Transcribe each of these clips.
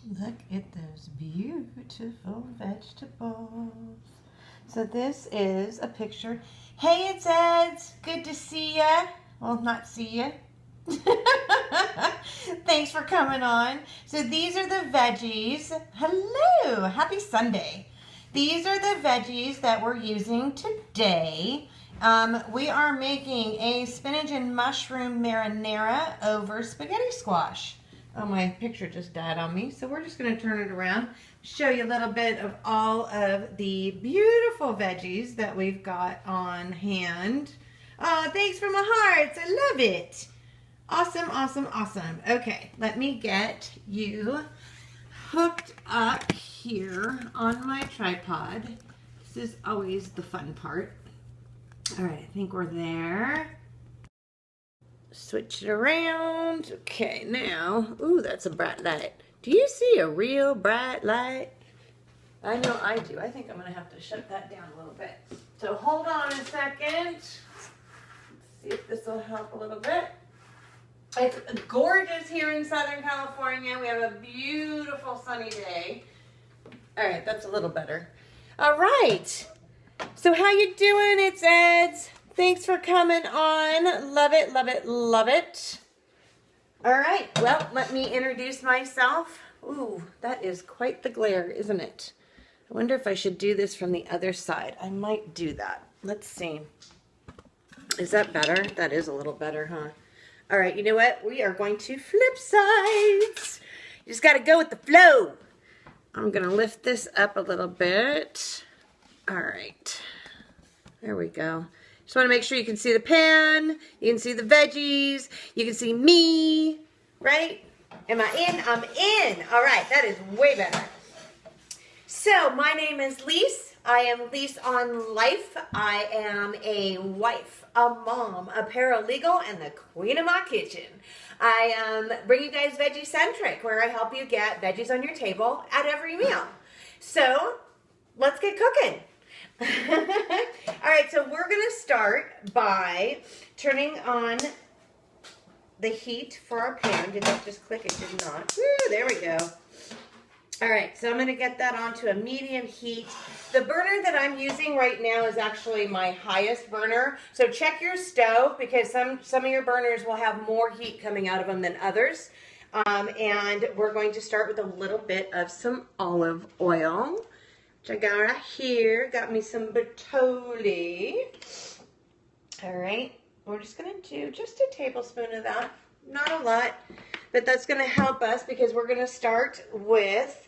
Look at those beautiful vegetables. So this is a picture. Hey, it's Ed. Good to see ya. Well, not see ya. Thanks for coming on. So these are the veggies. Hello. Happy Sunday. These are the veggies that we're using today. We are making a spinach and mushroom marinara over spaghetti squash. Oh, my picture just died on me, so we're just going to turn it around, show you a little bit of all of the beautiful veggies that we've got on hand. Oh, thanks for my hearts. I love it. Awesome, awesome, awesome. Okay, let me get you hooked up here on my tripod. This is always the fun part. All right, I think we're there. Switch it around. Okay, now, ooh, that's a bright light. Do you see a real bright light? I know I do. I think I'm gonna have to shut that down a little bit. So hold on a second. Let's see if this will help a little bit. It's gorgeous here in Southern California. We have a beautiful sunny day. All right, that's a little better. All right. So how you doing? It's Ed's. Thanks for coming on. Love it, love it, love it. All right, well, let me introduce myself. Ooh, that is quite the glare, isn't it? I wonder if I should do this from the other side. I might do that. Let's see. Is that better? That is a little better, huh? All right, you know what? We are going to flip sides. You just got to go with the flow. I'm going to lift this up a little bit. All right. There we go. Just want to make sure you can see the pan, you can see the veggies, you can see me, right? Am I in? I'm in. All right, that is way better. So my name is Leis. I am LeisOnLife. I am a wife, a mom, a paralegal, and the queen of my kitchen. I bring you guys VeggieCentric, where I help you get veggies on your table at every meal. So let's get cooking. All right, so we're going to start by turning on the heat for our pan. Did that just click? It did not. Woo, there we go. All right, so I'm going to get that onto a medium heat. The burner that I'm using right now is actually my highest burner. So check your stove, because some of your burners will have more heat coming out of them than others. And we're going to start with a little bit of some olive oil, which I got right here. Got me some Bertolli. All right, we're just gonna do just a tablespoon of that. Not a lot, but that's gonna help us, because we're gonna start with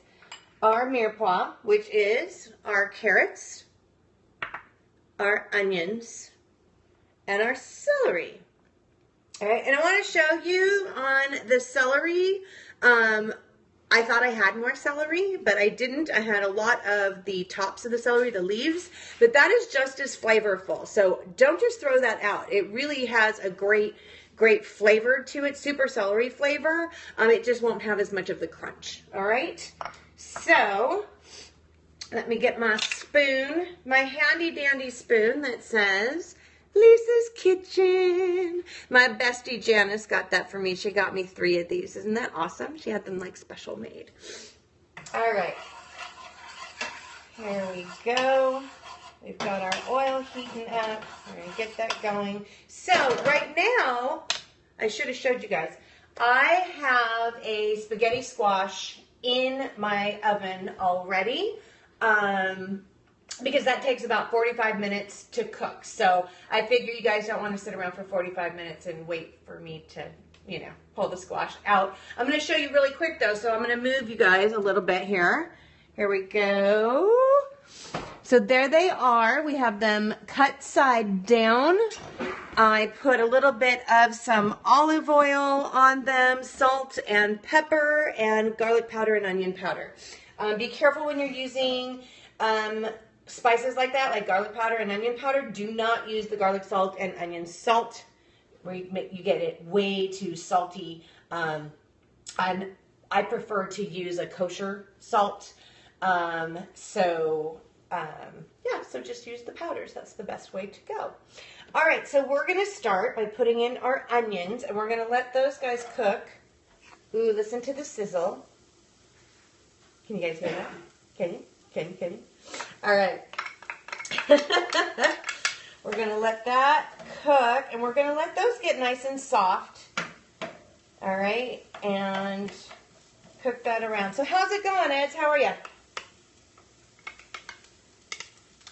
our mirepoix, which is our carrots, our onions, and our celery. All right, and I wanna show you on the celery, I thought I had more celery, but I didn't. I had a lot of the tops of the celery, the leaves, but that is just as flavorful. So don't just throw that out. It really has a great flavor to it, super celery flavor. It just won't have as much of the crunch, all right? So let me get my spoon, my handy dandy spoon that says Lisa's Kitchen. My bestie Janice got that for me. She got me 3 of these. Isn't that awesome? She had them like special made. All right. Here we go. We've got our oil heating up. We're going to get that going. So right now, I should have showed you guys. I have a spaghetti squash in my oven already. Because that takes about 45 minutes to cook. So I figure you guys don't want to sit around for 45 minutes and wait for me to, you know, pull the squash out. I'm going to show you really quick though. So I'm going to move you guys a little bit here. Here we go. So there they are. We have them cut side down. I put a little bit of some olive oil on them, salt and pepper, and garlic powder and onion powder. Be careful when you're using spices like that, like garlic powder and onion powder. Do not use the garlic salt and onion salt, where you get it way too salty. I prefer to use a kosher salt. So just use the powders. That's the best way to go. All right, so we're going to start by putting in our onions, and we're going to let those guys cook. Ooh, listen to the sizzle. Can you guys hear that? Can you? Can you? All right. We're going to let that cook, and we're going to let those get nice and soft. All right, and cook that around. So how's it going, Eds? How are you?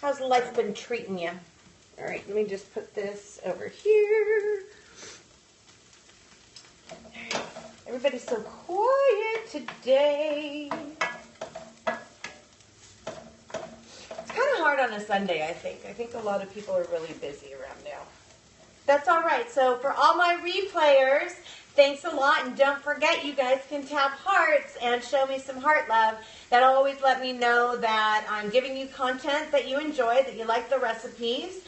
How's life been treating you? All right, let me just put this over here. Everybody's so quiet today. It's kind of hard on a Sunday, I think. I think a lot of people are really busy around now. That's all right. So for all my replayers, thanks a lot. And don't forget, you guys can tap hearts and show me some heart love. That'll always let me know that I'm giving you content that you enjoy, that you like the recipes.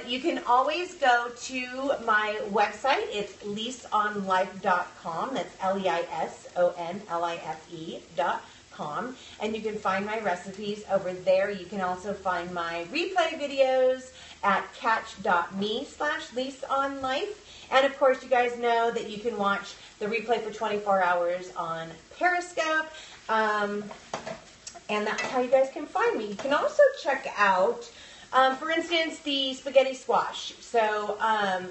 You can always go to my website. It's LeisOnLife.com. That's LeisOnLife.com. And you can find my recipes over there. You can also find my replay videos at catch.me/LeisOnLife. And of course, you guys know that you can watch the replay for 24 hours on Periscope. And that's how you guys can find me. You can also check out, for instance, the spaghetti squash. So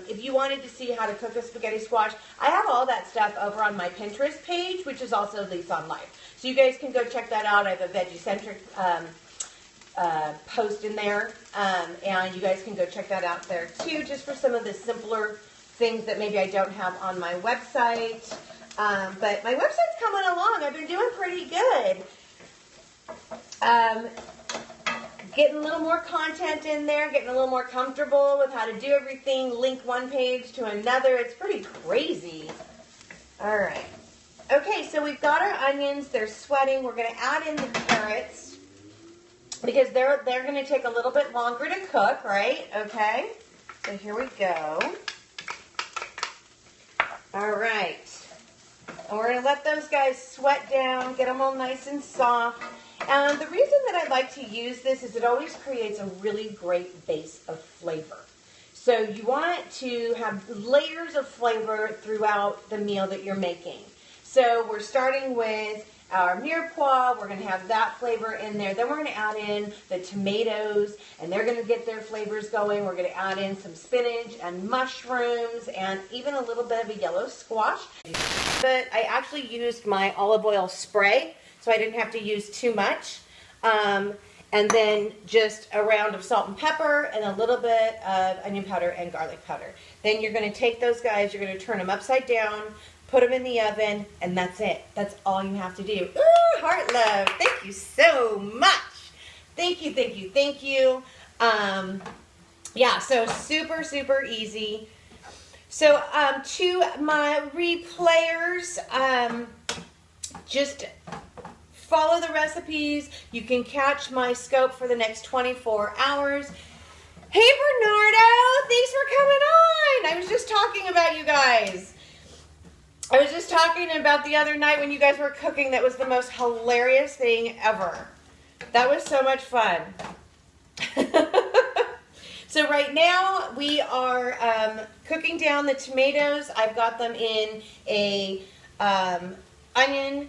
if you wanted to see how to cook a spaghetti squash, I have all that stuff over on my Pinterest page, which is also LeisOnLife. So you guys can go check that out. I have a VeggieCentric post in there. And you guys can go check that out there too, just for some of the simpler things that maybe I don't have on my website. But my website's coming along. I've been doing pretty good. Getting a little more content in there, getting a little more comfortable with how to do everything, link one page to another. It's pretty crazy. All right. Okay, so we've got our onions. They're sweating. We're going to add in the carrots because they're going to take a little bit longer to cook, right? Okay. So here we go. All right. And we're going to let those guys sweat down, get them all nice and soft. And the reason that I like to use this is it always creates a really great base of flavor. So you want to have layers of flavor throughout the meal that you're making. So we're starting with our mirepoix. We're going to have that flavor in there. Then we're going to add in the tomatoes, and they're going to get their flavors going. We're going to add in some spinach and mushrooms and even a little bit of a yellow squash. But I actually used my olive oil spray, so I didn't have to use too much. And then just a round of salt and pepper and a little bit of onion powder and garlic powder. Then you're going to take those guys, you're going to turn them upside down, put them in the oven, and that's it. That's all you have to do. Ooh, heart love. Thank you so much. Thank you, thank you, thank you. Yeah, so super, super easy. So to my replayers, just follow the recipes. You can catch my scope for the next 24 hours. Hey, Bernardo, thanks for coming on. I was just talking about you guys. I was just talking about the other night when you guys were cooking. That was the most hilarious thing ever. That was so much fun. So right now we are cooking down the tomatoes. I've got them in a onion,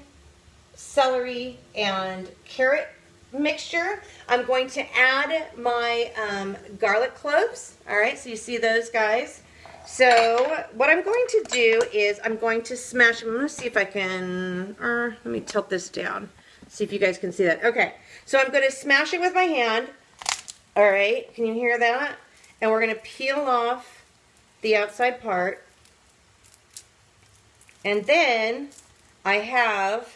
celery, and carrot mixture. I'm going to add my garlic cloves. All right, so you see those guys. So what I'm going to do is I'm going to smash them. I'm going to see if I can, let me tilt this down, see if you guys can see that. Okay, so I'm going to smash it with my hand. All right, can you hear that? And we're going to peel off the outside part. And then I have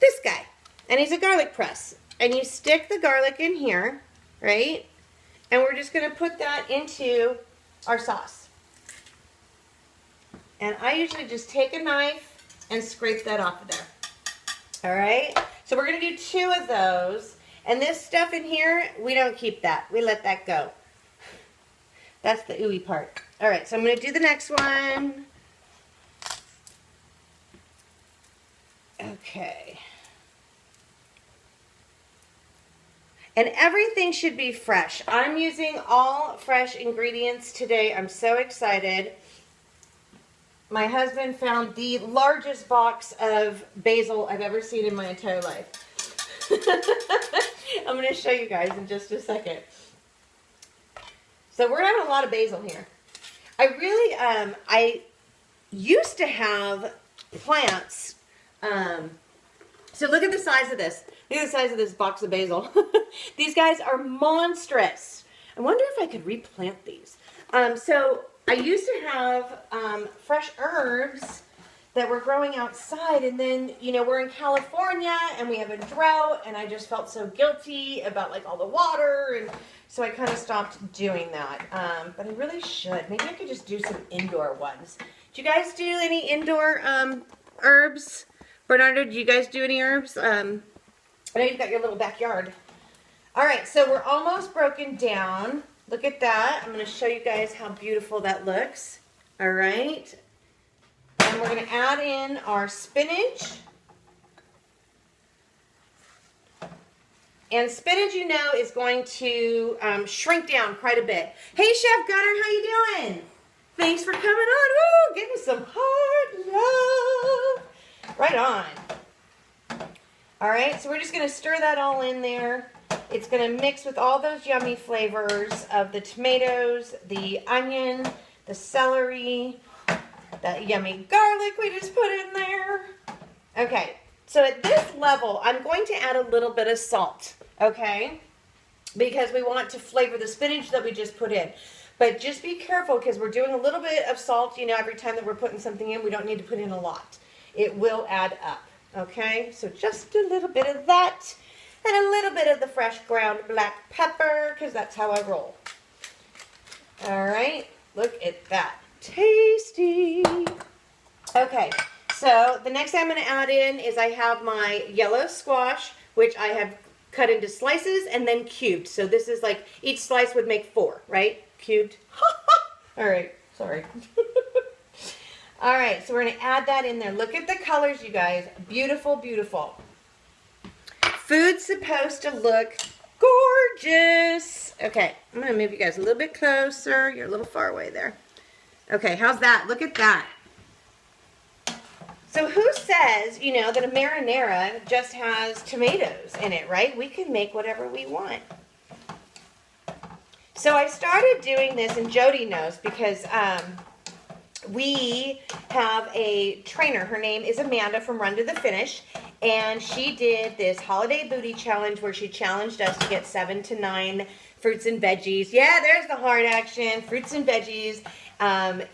this guy, and he's a garlic press. And you stick the garlic in here, right? And we're just going to put that into our sauce. And I usually just take a knife and scrape that off of there. All right? So we're going to do 2 of those. And this stuff in here, we don't keep that. We let that go. That's the ooey part. All right, so I'm going to do the next one. Okay. And everything should be fresh. I'm using all fresh ingredients today. I'm so excited. my husband found the largest box of basil I've ever seen in my entire life. I'm going to show you guys in just a second. So we're having a lot of basil here. I really, I used to have plants. So look at the size of this. Look at the size of this box of basil. These guys are monstrous. I wonder if I could replant these. So I used to have fresh herbs that were growing outside, and then, you know, we're in California and we have a drought, and I just felt so guilty about like all the water, and so I kind of stopped doing that. But I really should. Maybe I could just do some indoor ones. Do you guys do any indoor herbs? Bernardo, do you guys do any herbs? I know you've got your little backyard. All right, so we're almost broken down. Look at that. I'm going to show you guys how beautiful that looks. All right. And we're going to add in our spinach. And spinach, you know, is going to shrink down quite a bit. Hey, Chef Gunner, how you doing? Thanks for coming on. Woo, getting some heart love. Right on. All right, so we're just going to stir that all in there. It's going to mix with all those yummy flavors of the tomatoes, the onion, the celery, that yummy garlic we just put in there. Okay, so at this level, I'm going to add a little bit of salt, okay? Because we want to flavor the spinach that we just put in. But just be careful because we're doing a little bit of salt, you know, every time that we're putting something in. We don't need to put in a lot. It will add up, okay? So just a little bit of that. And a little bit of the fresh ground black pepper, because that's how I roll. All right, look at that. Tasty. Okay, so the next thing I'm going to add in is I have my yellow squash, which I have cut into slices and then cubed. So this is like, each slice would make 4, right? Cubed. All right, sorry. All right, so we're going to add that in there. Look at the colors, you guys. Beautiful, beautiful. Food's supposed to look gorgeous. Okay, I'm going to move you guys a little bit closer. You're a little far away there. Okay, how's that? Look at that. So who says, you know, that a marinara just has tomatoes in it, right? We can make whatever we want. So I started doing this, and Jody knows, because we have a trainer. Her name is Amanda from Run to the Finish, and she did this holiday booty challenge where she challenged us to get 7 to 9 fruits and veggies. Yeah, there's the heart action. Fruits and veggies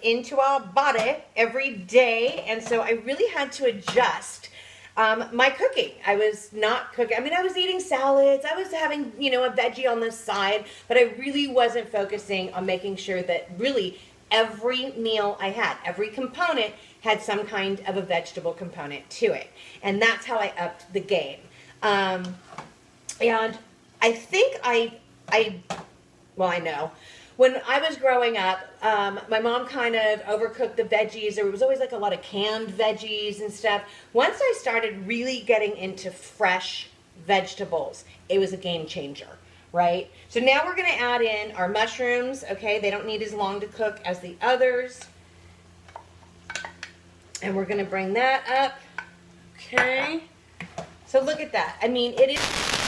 into our body every day. And so I really had to adjust my cooking. I was not cooking. I mean, I was eating salads. I was having, you know, a veggie on the side, but I really wasn't focusing on making sure that really every meal I had, every component had some kind of a vegetable component to it. And that's how I upped the game. And I think well, I know. When I was growing up, my mom kind of overcooked the veggies. There was always like a lot of canned veggies and stuff. Once I started really getting into fresh vegetables, it was a game changer. Right? So now we're going to add in our mushrooms, okay? They don't need as long to cook as the others. And we're going to bring that up, okay? So look at that. I mean, it is